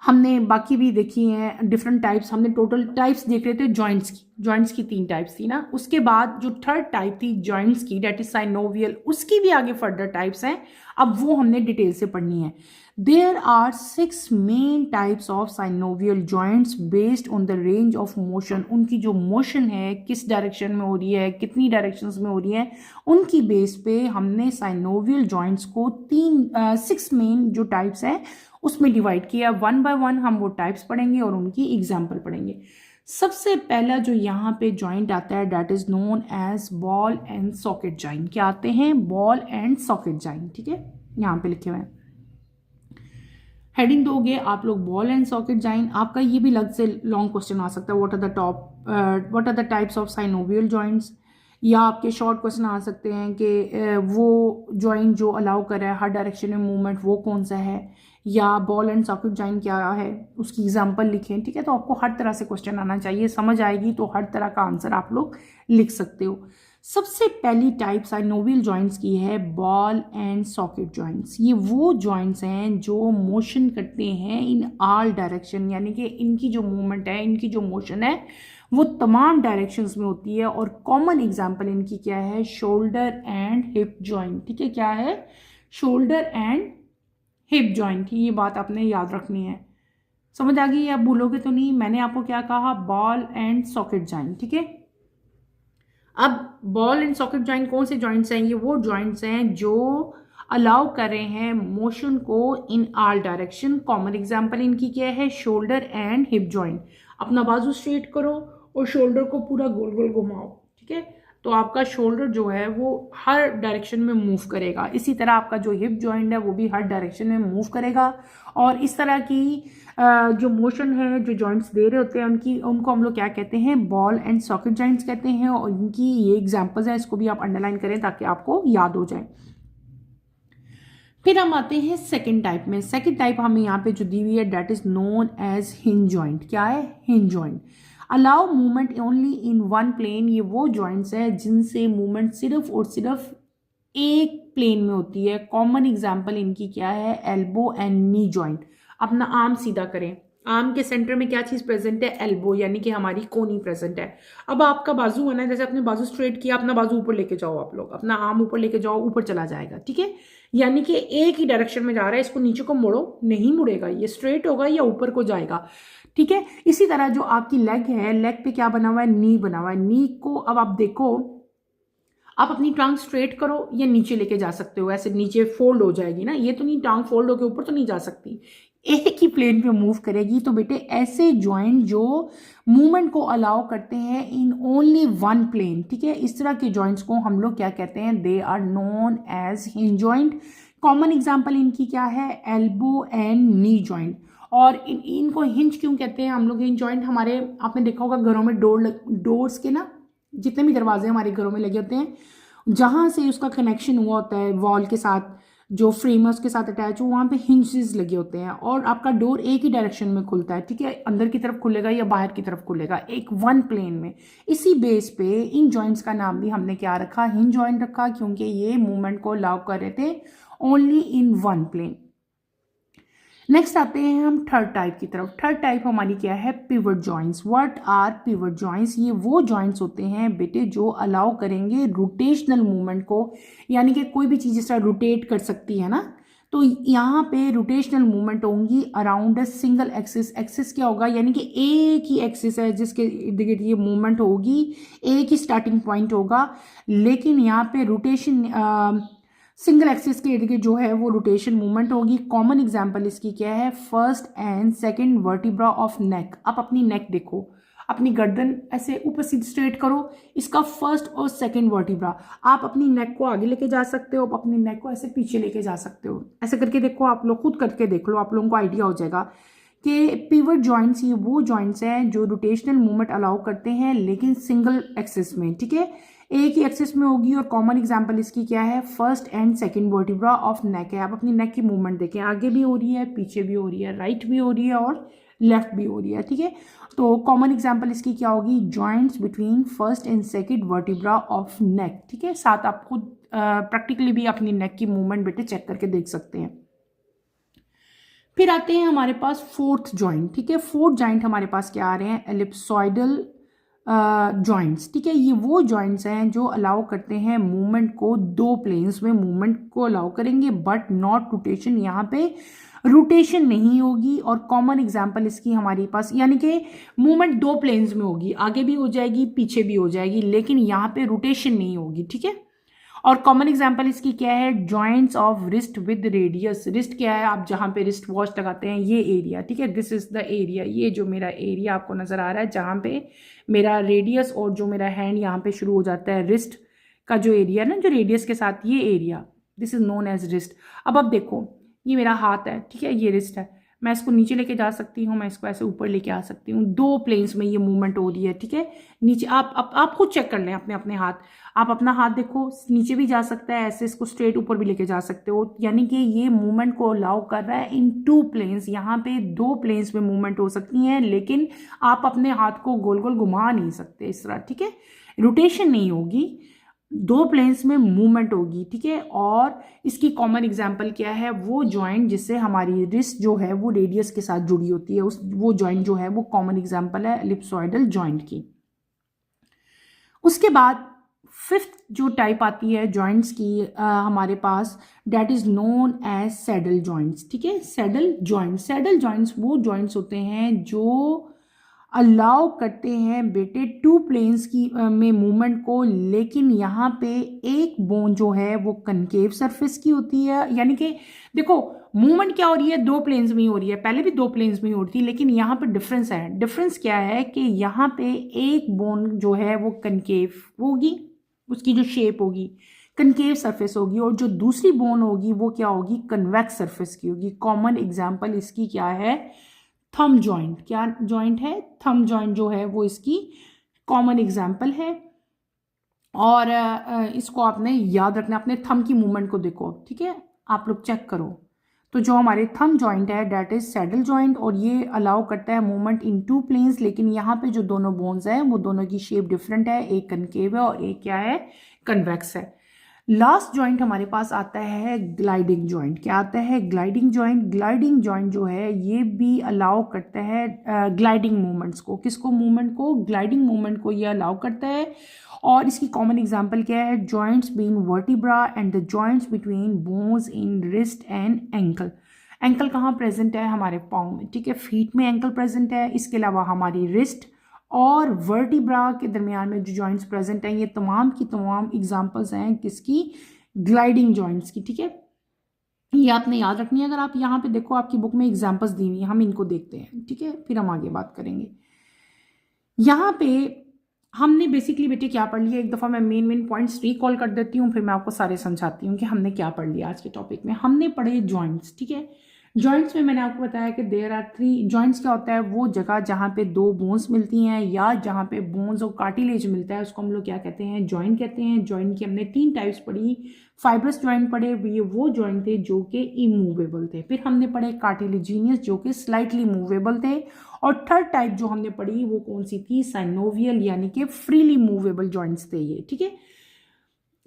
S1: हमने बाकी भी देखी हैं डिफरेंट टाइप्स, हमने टोटल टाइप्स देख रहे थे जॉइंट्स की तीन टाइप्स थी ना। उसके बाद जो थर्ड टाइप थी जॉइंट्स की डेट इज साइनोवियल, उसकी भी आगे फर्दर टाइप्स हैं, अब वो हमने डिटेल से पढ़नी है। There are 6 main types of synovial joints based on the range of motion. उनकी जो मोशन है किस डायरेक्शन में हो रही है, कितनी डायरेक्शंस में हो रही है, उनकी बेस पे हमने साइनोवियल जॉइंट्स को 6 मेन जो टाइप्स हैं उसमें डिवाइड किया। वन बाय वन हम वो टाइप्स पढ़ेंगे और उनकी एग्जाम्पल पढ़ेंगे। सबसे पहला जो यहाँ पे जॉइंट आता है that is known as ball and socket joint. क्या आते हैं? Ball and socket joint. ठीक है, यहाँ पे लिखे हुए हैं, हेडिंग दोगे आप लोग बॉल एंड सॉकेट जॉइंट। आपका ये भी लग से लॉन्ग क्वेश्चन आ सकता है, what are the types of synovial joints, या आपके शॉर्ट क्वेश्चन आ सकते हैं कि वो जॉइंट जो अलाउ कर रहा है हर डायरेक्शन में मूवमेंट वो कौन सा है, या बॉल एंड सॉकेट जॉइंट क्या है उसकी एग्जांपल लिखें। ठीक है, तो आपको हर तरह से क्वेश्चन आना चाहिए, समझ आएगी तो हर तरह का आंसर आप लोग लिख सकते हो। सबसे पहली टाइप साइनोवियल जॉइंट्स की है बॉल एंड सॉकेट जॉइंट्स। ये वो जॉइंट्स हैं जो मोशन करते हैं इन ऑल डायरेक्शन, यानी कि इनकी जो मूवमेंट है, इनकी जो मोशन है वो तमाम डायरेक्शंस में होती है। और कॉमन एग्जांपल इनकी क्या है? Shoulder and hip joint. ठीक है, क्या है? Shoulder and hip joint. ये बात आपने याद रखनी है। समझ आ गई? या भूलोगे तो नहीं। मैंने आपको क्या कहा? Ball and socket joint. ठीक है, अब बॉल एंड सॉकेट जॉइंट कौन से जॉइंट्स हैं? ये वो जॉइंट्स हैं जो अलाउ कर रहे हैं मोशन को in all direction. Common example इनकी क्या है? Shoulder and hip joint. अपना बाजू स्ट्रेट करो और शोल्डर को पूरा गोल गोल घुमाओ। ठीक है, तो आपका शोल्डर जो है वो हर डायरेक्शन में मूव करेगा। इसी तरह आपका जो हिप जॉइंट है वो भी हर डायरेक्शन में मूव करेगा। और इस तरह की जो मोशन है जो जॉइंट्स दे रहे होते हैं उनको हम लोग क्या कहते हैं? बॉल एंड सॉकेट जॉइंट्स कहते हैं। और इनकी ये एग्जांपल्स हैं, इसको भी आप अंडरलाइन करें ताकि आपको याद हो जाए। फिर हम आते हैं सेकंड टाइप में। सेकंड टाइप हमें यहाँ पे जो दी हुई है that is known as hinge joint. क्या है? Hinge joint. Allow movement only in one plane. ये वो जॉइंट्स है जिनसे मूवमेंट सिर्फ और सिर्फ एक प्लेन में होती है। कॉमन एग्जांपल इनकी क्या है? Elbow and knee joint. अपना आर्म सीधा करें, आर्म के सेंटर में क्या चीज प्रेजेंट है? एल्बो, यानी कि हमारी कोनी प्रेजेंट है। अब आपका बाजू है ना, जैसे अपने बाजू स्ट्रेट किया, अपना बाजू ऊपर लेके जाओ, आप लोग अपना आर्म ऊपर लेके जाओ, ऊपर चला जाएगा। ठीक है, यानी कि एक ही डायरेक्शन में जा रहा है। इसको नीचे को मोड़ो, नहीं मुड़ेगा, ये स्ट्रेट होगा या ऊपर को जाएगा। ठीक है, इसी तरह जो आपकी लेग है, लेग पे क्या बना हुआ है? नी बना हुआ है। नी को अब आप देखो, आप अपनी टांग स्ट्रेट करो या नीचे लेके जा सकते हो, ऐसे नीचे फोल्ड हो जाएगी ना, ये तो नहीं, टांग फोल्ड होकर ऊपर तो नहीं जा सकती, एक ही प्लेन पे मूव करेगी। तो बेटे ऐसे जॉइंट जो मूवमेंट को अलाउ करते हैं इन ओनली वन प्लेन, ठीक है, इस तरह के जॉइंट्स को हम लोग क्या कहते हैं? They are known as hinge joint. Common example इनकी क्या है? Elbow and knee joint. और इनको हिंज क्यों कहते हैं हम लोग? हिंज जॉइंट हमारे, आपने देखा होगा घरों में डोर्स के ना, जितने भी दरवाजे हमारे घरों में लगे होते हैं, जहां से उसका कनेक्शन हुआ होता है वॉल के साथ, जो फ्रेम है उसके साथ अटैच हो, वहाँ पे हिंजेस लगे होते हैं और आपका डोर एक ही डायरेक्शन में खुलता है। ठीक है, अंदर की तरफ खुलेगा या बाहर की तरफ खुलेगा, एक वन प्लेन में। इसी बेस पे इन जॉइंट्स का नाम भी हमने क्या रखा? हिंज जॉइंट रखा, क्योंकि ये मूवमेंट को अलाउ कर रहे थे only in one plane. Next आते हैं हम थर्ड टाइप की तरफ। थर्ड टाइप हमारी क्या है? Pivot joints. What are pivot joints? ये वो जॉइंट्स होते हैं बेटे जो अलाउ करेंगे रोटेशनल मूवमेंट को, यानी कि कोई भी चीज़ इस तरह रोटेट कर सकती है ना, तो यहाँ पे रोटेशनल मूवमेंट होंगी around a single axis. Axis क्या होगा? यानी कि एक ही एक्सिस है जिसके इर्द गिर्द ये मूवमेंट होगी, एक ही स्टार्टिंग पॉइंट होगा, लेकिन यहाँ पे रोटेशन सिंगल एक्सिस के इर्द गिर्द जो है वो रोटेशन मूवमेंट होगी। कॉमन एग्जांपल इसकी क्या है? First and second vertebra of neck. आप अपनी नेक देखो, अपनी गर्दन ऐसे ऊपर सीधे स्ट्रेट करो, इसका फर्स्ट और सेकंड वर्टिब्रा। आप अपनी नेक को आगे लेके जा सकते हो, आप अपनी नेक को ऐसे पीछे लेके जा सकते हो। ऐसे करके देखो, आप लोग खुद करके देख लो, आप लोगों को आइडिया हो जाएगा कि पिवट जॉइंट्स ये वो जॉइंट्स हैं जो रोटेशनल मूवमेंट अलाउ करते हैं लेकिन सिंगल एक्सिस में। ठीक है, एक ही एक्सिस में होगी। और कॉमन एग्जांपल इसकी क्या है? First and second vertebra of neck है। आप अपनी नेक की मूवमेंट देखें, आगे भी हो रही है, पीछे भी हो रही है, राइट भी हो रही है और लेफ्ट भी हो रही है। ठीक है, तो कॉमन एग्जांपल इसकी क्या होगी? Joints between first and second vertebra of neck. ठीक है, साथ आप खुद प्रैक्टिकली भी अपनी नेक की मूवमेंट बेटे चेक करके देख सकते हैं। फिर आते हैं हमारे पास फोर्थ जॉइंट। ठीक है, फोर्थ जॉइंट हमारे पास क्या आ रहे हैं? एलिप्सॉइडल जॉइंट्स। ठीक है, ये वो जॉइंट्स हैं जो अलाउ करते हैं मूवमेंट को, दो प्लेन्स में मूवमेंट को अलाउ करेंगे बट नॉट रोटेशन। यहाँ पे रोटेशन नहीं होगी। और कॉमन एग्जांपल इसकी हमारे पास, यानी कि मूवमेंट दो प्लेन्स में होगी, आगे भी हो जाएगी, पीछे भी हो जाएगी, लेकिन यहाँ पे रोटेशन नहीं होगी। ठीक है, और कॉमन एग्जांपल इसकी क्या है, joints of wrist with radius. Wrist क्या है, आप जहाँ पे रिस्ट वॉच लगाते हैं ये एरिया, ठीक है, दिस इज द एरिया, ये जो मेरा एरिया आपको नजर आ रहा है जहाँ पे मेरा रेडियस और जो मेरा हैंड यहाँ पे शुरू हो जाता है, रिस्ट का जो एरिया ना, जो रेडियस के साथ ये area, this is known as wrist. अब आप देखो ये मेरा हाथ है, ठीक है, ये रिस्ट है, मैं इसको नीचे लेके जा सकती हूँ, मैं इसको ऐसे ऊपर लेके आ सकती हूँ, दो प्लेन्स में ये मूवमेंट हो रही है, ठीक है। नीचे आप खुद चेक कर लें अपने अपने हाथ, आप अपना हाथ देखो, नीचे भी जा सकता है, ऐसे इसको स्ट्रेट ऊपर भी लेके जा सकते हो, यानी कि ये मूवमेंट को अलाउ कर रहा है इन टू प्लेन्स। यहाँ पे दो प्लेन्स में मूवमेंट हो सकती है, लेकिन आप अपने हाथ को गोल गोल घुमा नहीं सकते इस तरह, ठीक है, रोटेशन नहीं होगी, दो प्लेन्स में मूवमेंट होगी, ठीक है। और इसकी कॉमन एग्जांपल क्या है, वो जॉइंट जिससे हमारी रिस्ट जो है वो रेडियस के साथ जुड़ी होती है, वो जॉइंट जो है वो कॉमन एग्जांपल है एलिप्सॉइडल जॉइंट की। उसके बाद फिफ्थ जो टाइप आती है जॉइंट्स की हमारे पास, that is known as saddle joints, ठीक है। सैडल जॉइंट्स वो जॉइंट्स होते हैं जो अलाउ करते हैं बेटे टू प्लेन्स की में मूवमेंट को, लेकिन यहाँ पे एक बोन जो है वो कनकेव सरफेस की होती है, यानी कि देखो मूवमेंट क्या हो रही है, दो प्लेन्स में ही हो रही है, पहले भी दो प्लेन्स में ही हो रही थी, लेकिन यहाँ पे डिफरेंस है। डिफरेंस क्या है कि यहाँ पे एक बोन जो है वो कनकेव होगी, उसकी जो शेप होगी कनकेव सरफेस होगी, और जो दूसरी बोन होगी वो क्या होगी, कन्वेक्स सरफेस की होगी। कॉमन एग्जाम्पल इसकी क्या है, थंब जॉइंट। क्या जॉइंट है, थंब जॉइंट जो है वो इसकी कॉमन एग्जाम्पल है। और इसको आपने याद रखना, अपने थंब की मूवमेंट को देखो, ठीक है, आप लोग चेक करो। तो जो हमारे थंब जॉइंट है डेट इज सैडल जॉइंट, और ये अलाउ करता है मूवमेंट इन टू प्लेन्स, लेकिन यहाँ पे जो दोनों बोन्स हैं वो दोनों की शेप डिफरेंट है, एक कनकेव है और एक क्या है, कन्वेक्स है। लास्ट जॉइंट हमारे पास आता है ग्लाइडिंग जॉइंट। क्या आता है, ग्लाइडिंग जॉइंट। ग्लाइडिंग जॉइंट जो है ये भी अलाउ करता है ग्लाइडिंग मूवमेंट्स को, किसको, मूवमेंट को, ग्लाइडिंग मूवमेंट को ये अलाउ करता है। और इसकी कॉमन एग्जांपल क्या है, joints being vertebra and the joints between bones in wrist and ankle. Ankle कहाँ प्रेजेंट है, हमारे पाँव में, ठीक है, फीट में एंकल प्रेजेंट है। इसके अलावा हमारी रिस्ट और वर्टिब्रा के दरमियान में जो जॉइंट्स प्रेजेंट हैं, ये तमाम की तमाम एग्जांपल्स हैं किसकी, ग्लाइडिंग जॉइंट्स की, ठीक है। ये आपने याद रखनी है। अगर आप यहाँ पे देखो आपकी बुक में एग्जांपल्स दी हुई हैं, हम इनको देखते हैं, ठीक है, फिर हम आगे बात करेंगे। यहाँ पे हमने बेसिकली बेटे क्या पढ़ लिया, एक दफ़ा मैं मेन पॉइंट्स रिकॉल कर देती हूँ, फिर मैं आपको सारे समझाती हूँ कि हमने क्या पढ़ लिया आज के टॉपिक में। हमने पढ़े जॉइंट्स, ठीक है। जॉइंट्स में मैंने आपको बताया कि देयर आर थ्री जॉइंट्स। क्या होता है, वो जगह जहाँ पे दो बोन्स मिलती हैं या जहाँ पे बोन्स और कार्टिलेज मिलता है उसको हम लोग क्या कहते हैं, जॉइंट कहते हैं। जॉइंट की हमने तीन टाइप्स पढ़ी, फाइब्रस जॉइंट पढ़े, ये वो जॉइंट थे जो कि इमूवेबल थे। फिर हमने पढ़े कार्टिलेजिनियस जो कि स्लाइटली मूवेबल थे। और थर्ड टाइप जो हमने पढ़ी वो कौन सी थी, साइनोवियल, यानी कि फ्रीली मूवेबल जॉइंट्स थे ये, ठीक है।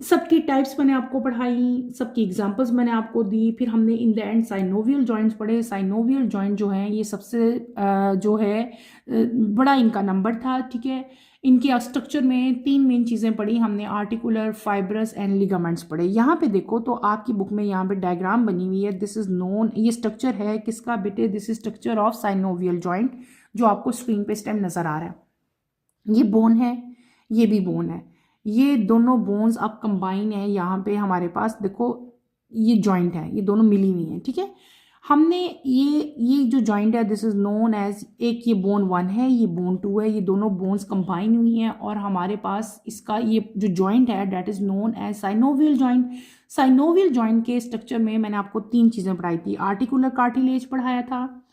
S1: सबकी टाइप्स मैंने आपको पढ़ाई, सबकी एग्जांपल्स मैंने आपको दी। फिर हमने in the end synovial joints पढ़े। साइनोवियल जॉइंट जो है ये सबसे जो है बड़ा इनका नंबर था, ठीक है। इनके स्ट्रक्चर में तीन मेन चीज़ें पढ़ी हमने, आर्टिकुलर, फाइब्रस एंड लिगामेंट्स पढ़े। यहाँ पे देखो तो आपकी बुक में यहाँ पे डायग्राम बनी हुई है, दिस इज नोन, ये स्ट्रक्चर है किसका बेटे, this is structure of synovial joint, जो आपको स्क्रीन पे इस टाइम नजर आ रहा है। ये बोन है, ये भी बोन है, ये दोनों बोन्स अब कंबाइन है। यहाँ पे हमारे पास देखो ये जॉइंट है, ये दोनों मिली हुई हैं, ठीक है। हमने ये जो जॉइंट है दिस इज नोन एज, एक ये बोन 1 है, ये बोन 2 है, ये दोनों बोन्स कंबाइन हुई हैं और हमारे पास इसका ये जो जॉइंट है that is known as synovial joint. Synovial joint के स्ट्रक्चर में मैंने आपको तीन चीज़ें पढ़ाई थी, आर्टिकुलर कार्टिलेज पढ़ाया था,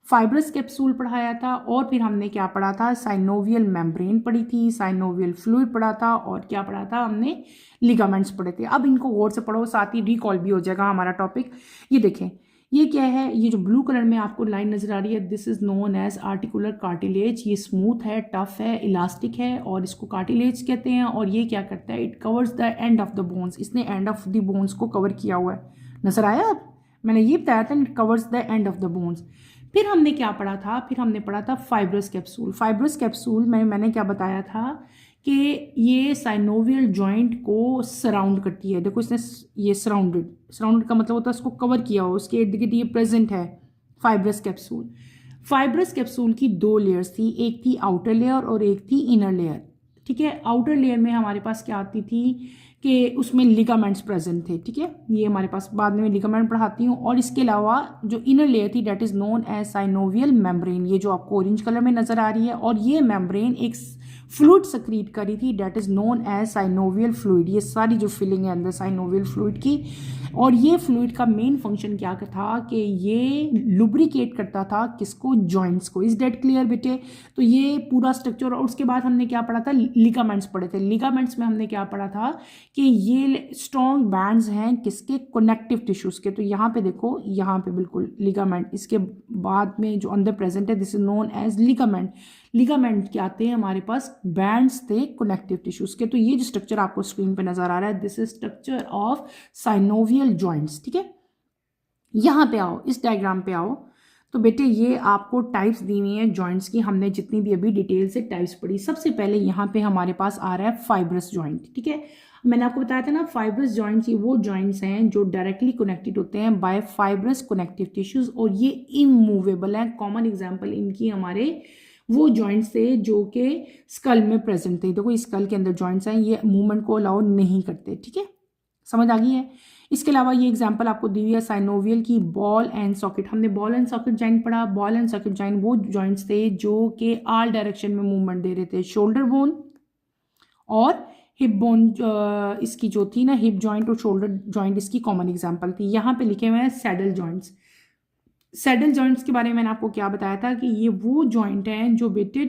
S1: फाइब्रस कैप्सूल पढ़ाया था, और फिर हमने क्या पढ़ा था, साइनोवियल मेम्ब्रेन पढ़ी थी, साइनोवियल फ्लूइड पढ़ा था, और क्या पढ़ा था हमने, लिगामेंट्स पढ़े थे। अब इनको गौर से पढ़ो, साथ ही रिकॉल भी हो जाएगा हमारा टॉपिक। ये देखें ये क्या है, ये जो ब्लू कलर में आपको लाइन नजर आ रही है this is known as articular cartilage. ये स्मूथ है, टफ है, इलास्टिक है और इसको कार्टिलेज कहते हैं। और ये क्या करता है, it covers the end of the bones, इसने एंड ऑफ द बोन्स को कवर किया हुआ है, नजर आया। अब मैंने ये बताया था it covers the end of the bones. फिर हमने क्या पढ़ा था, फिर हमने पढ़ा था फाइब्रस कैप्सूल। फाइब्रस कैप्सूल में मैंने क्या बताया था कि ये साइनोवियल जॉइंट को सराउंड करती है। देखो इसने ये सराउंडेड का मतलब होता है इसको कवर किया हो, उसके इर्द गिर्द ये प्रेजेंट है फाइब्रस कैप्सूल। फाइब्रस कैप्सूल की दो लेयर्स थी, एक थी आउटर लेयर और एक थी इनर लेयर, ठीक है। आउटर लेयर में हमारे पास क्या आती थी कि उसमें लिगामेंट्स प्रेजेंट थे, ठीक है। ये हमारे पास बाद में लिगामेंट पढ़ाती हूँ। और इसके अलावा जो इनर लेयर थी that is known as synovial membrane, ये जो आपको ऑरेंज कलर में नज़र आ रही है। और ये मेम्ब्रेन एक फ्लूइड सक्रीट करी थी that is known as synovial fluid. ये सारी जो फिलिंग है अंदर साइनोवियल फ्लूइड की। और ये फ्लूइड का मेन फंक्शन क्या था कि ये लुब्रिकेट करता था किसको, जॉइंट्स को। इज डेट क्लियर बेटे? तो ये पूरा स्ट्रक्चर। और उसके बाद हमने क्या पढ़ा था, लिगामेंट्स पढ़े थे। लिगामेंट्स में हमने क्या पढ़ा था कि ये स्ट्रॉन्ग बैंड्स हैं किसके, कनेक्टिव टिश्यूज के। तो यहाँ पे देखो, यहाँ पे बिल्कुल लिगामेंट, इसके बाद में जो अंदर प्रेजेंट है this is known as ligament. Ligament क्या आते हैं हमारे पास, बैंड्स थे कनेक्टिव टिश्यूज के। तो ये जो स्ट्रक्चर आपको स्क्रीन पे नजर आ रहा है this is structure of synovial joints, ठीक है। यहाँ पे आओ, इस डायग्राम पे आओ। तो बेटे ये आपको टाइप्स दी हुई हैं जॉइंट्स की, हमने जितनी भी अभी डिटेल से टाइप्स पढ़ी। सबसे पहले यहाँ पे हमारे पास आ रहा है फाइब्रस जॉइंट, ठीक है। मैंने आपको बताया था ना, फाइब्रस जॉइंट्स ये वो जॉइंट्स हैं जो डायरेक्टली कनेक्टेड होते हैं बाय फाइब्रस कनेक्टिव टिश्यूज, और ये इमूवेबल हैं। कॉमन एग्जांपल इनकी हमारे वो जॉइंट्स थे जो कि स्कल में प्रेजेंट थे। देखो स्कल के अंदर जॉइंट्स हैं, ये मूवमेंट को अलाउ नहीं करते, ठीक है। समझ आ गई है? इसके अलावा ये एग्जांपल आपको दी हुई है साइनोवियल की, बॉल एंड सॉकेट। हमने बॉल एंड सॉकेट जॉइंट पढ़ा। बॉल एंड सॉकेट जॉइंट वो जॉइंट्स थे जो कि ऑल डायरेक्शन में मूवमेंट दे रहे थे। शोल्डर बोन और हिप बोन, इसकी जो थी ना हिप जॉइंट और शोल्डर जॉइंट, इसकी कॉमन एग्जांपल थी। यहाँ पे लिखे हुए हैं सैडल जॉइंट्स। सैडल जॉइंट्स के बारे में मैंने आपको क्या बताया था कि ये वो जॉइंट हैं जो बेटे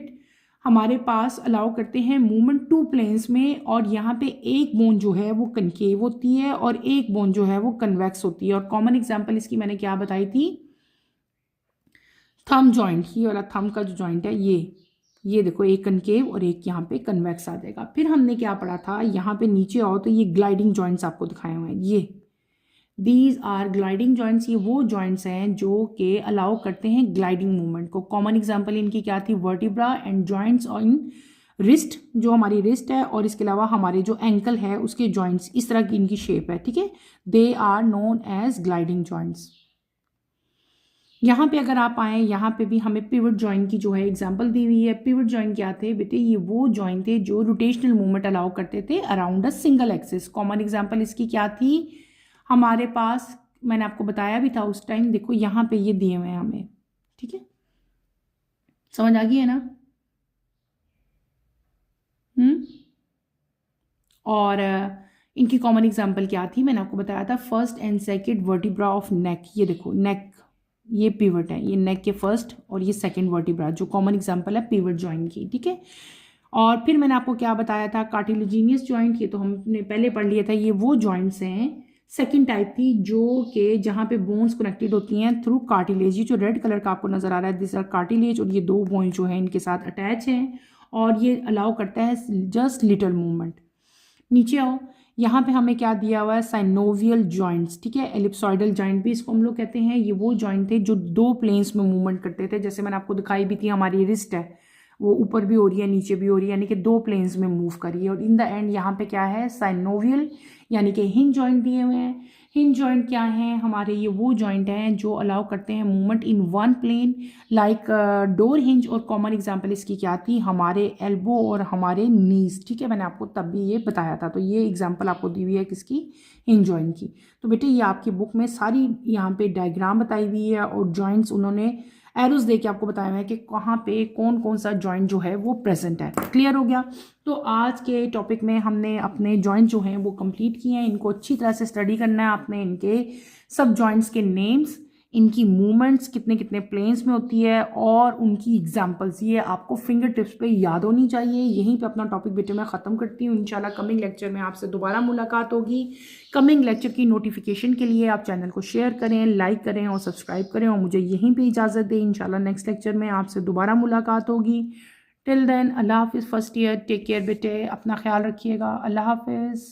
S1: हमारे पास अलाउ करते हैं मूवमेंट टू प्लेन्स में। और यहाँ पे एक बोन जो है वो कनकेव होती है और एक बोन जो है वो कन्वेक्स होती है। और कॉमन एग्जांपल इसकी मैंने क्या बताई थी, थंब जॉइंट। ये वाला थंब का जो जॉइंट है ये देखो, एक कनकेव और एक यहाँ पे कन्वेक्स आ जाएगा। फिर हमने क्या पढ़ा था, यहाँ पे नीचे आओ तो ये ग्लाइडिंग जॉइंट्स आपको दिखाए हुए हैं। ये दीज आर ग्लाइडिंग जॉइंट्स, ये वो जॉइंट्स हैं जो कि अलाउ करते हैं ग्लाइडिंग मूवमेंट को। कॉमन एग्जांपल इनकी क्या थी, vertebra and joints in wrist, जो हमारी रिस्ट है, और इसके अलावा हमारे जो एंकल है उसके जॉइंट्स, इस तरह की इनकी शेप है, ठीक है। They are known as gliding joints. यहाँ पे अगर आप आए, यहाँ पे भी हमें पिवट जॉइंट की जो है एग्जांपल दी हुई है। पिवट जॉइंट क्या थे बेटे, ये वो जॉइंट थे जो रोटेशनल मूवमेंट अलाउ करते थे around a single axis. Common example इसकी क्या थी हमारे पास, मैंने आपको बताया भी था उस टाइम। देखो यहाँ पे ये दिए हुए हैं हमें, ठीक है। समझ आ गई है ना? और इनकी कॉमन एग्जांपल क्या थी, मैंने आपको बताया था first and second vertebra of neck. ये देखो नेक, ये पिवट है, ये नेक के फर्स्ट और ये सेकंड वर्टिब्रा, जो कॉमन एग्जांपल है पिवट जॉइंट की, ठीक है। और फिर मैंने आपको क्या बताया था, कार्टिलेजिनियस जॉइंट, ये तो हमने पहले पढ़ लिया था। ये वो जॉइंट्स हैं, सेकंड टाइप थी, जो कि जहाँ पे बोन्स कनेक्टेड होती हैं थ्रू कार्टिलेज। जो रेड कलर का आपको नजर आ रहा है दिस आर कार्टिलेज, और ये दो बोन जो है इनके साथ अटैच हैं और ये अलाउ करता है जस्ट लिटिल मूवमेंट। नीचे आओ, यहाँ पे हमें क्या दिया हुआ है, साइनोवियल जॉइंट्स, ठीक है। एलिप्सॉइडल जॉइंट भी इसको हम लोग कहते हैं। ये वो जॉइंट थे जो दो प्लेन्स में मूवमेंट करते थे, जैसे मैंने आपको दिखाई भी थी, हमारी रिस्ट है वो ऊपर भी हो रही है नीचे भी हो रही है, यानी कि दो प्लेन्स में मूव करिए। और इन द एंड यहाँ पे क्या है, साइनोवियल यानी कि हिंज जॉइंट दिए हुए हैं। हिंज जॉइंट क्या है हमारे, ये वो जॉइंट हैं जो अलाउ करते हैं movement in one plane like door hinge. और कॉमन एग्जांपल इसकी क्या थी, हमारे एल्बो और हमारे नीज, ठीक है। मैंने आपको तब भी ये बताया था। तो ये एग्जांपल आपको दी हुई है किसकी, हिंज जॉइंट की। तो बेटे ये आपकी बुक में सारी यहाँ पे डायग्राम बताई हुई है और जॉइंट्स उन्होंने एरोज दे के आपको बताया है कि कहाँ पे कौन कौन सा जॉइंट जो है वो प्रेजेंट है। क्लियर हो गया? तो आज के टॉपिक में हमने अपने जॉइंट जो हैं वो कंप्लीट किए हैं। इनको अच्छी तरह से स्टडी करना है आपने, इनके सब जॉइंट्स के नेम्स, इनकी मूवमेंट्स कितने कितने प्लेन्स में होती है और उनकी एग्जांपल्स, ये आपको फिंगर टिप्स पे याद होनी चाहिए। यहीं पे अपना टॉपिक बेटे मैं ख़त्म करती हूँ। इंशाल्लाह कमिंग लेक्चर में आपसे दोबारा मुलाकात होगी। कमिंग लेक्चर की नोटिफिकेशन के लिए आप चैनल को शेयर करें, लाइक करें और सब्सक्राइब करें और मुझे यहीं पर इजाज़त दें। इंशाल्लाह नेक्स्ट लेक्चर में आपसे दोबारा मुलाकात होगी। टिल देन अल्लाह हाफिज़। फर्स्ट ईयर टेक केयर बेटे, अपना ख्याल रखिएगा। अल्लाह हाफिज़।